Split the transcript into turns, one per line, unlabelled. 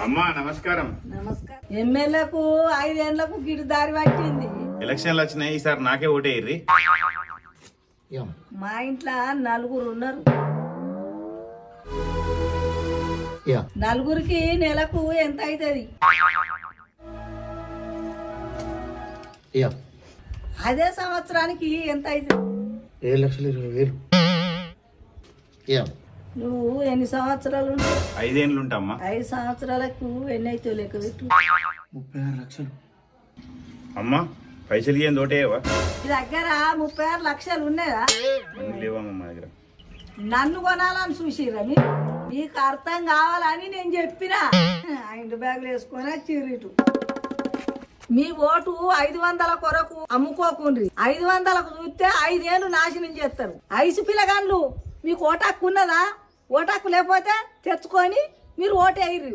అమ్మా నమస్కారం.
నమస్కారం. ఎమ్మెల్యేకు 5 ఏళ్లకు గిడి దారి పట్టింది.
ఎలక్షన్లు వచ్చినాయి, ఈసారి నాకే ఓటేయ్యి.
మా ఇంట్లో 4 ఉన్నారు. 4కి నెలకు ఎంత అవుతుంది? అదే సంవత్సరానికి ఎంత అవుతుంది?
7,20,000.
నువ్వు ఎన్ని సంవత్సరాలు ఉంటావు?
5 ఏళ్ళు ఉంటామ్మా.
5 సంవత్సరాలకు ఎన్ని అవుతావు లెక్క పెట్టు.
36 లక్షలు.
అమ్మా పైసలు ఏం ఓటేయవా?
ఈ దగ్గర 36 లక్షలు ఉన్నాయా?
లేవమ్మా మా దగ్గర.
నన్ను కొనాలని చూసిర్రా మీకు అర్థం కావాలని నేను చెప్పిన. ఇంటి బ్యాగులు వేసుకొని చిరిటు మీ ఓటు 500 కొరకు అమ్ముకోకుండ్రి. 500కు చూస్తే 5 ఏళ్ళు నాశనం చేస్తారు. 5 పిల్లగాళ్ళు మీకు ఓటాకు ఉన్నదా? ఓటాకు లేకపోతే తెచ్చుకొని మీరు ఓటేయ్యి.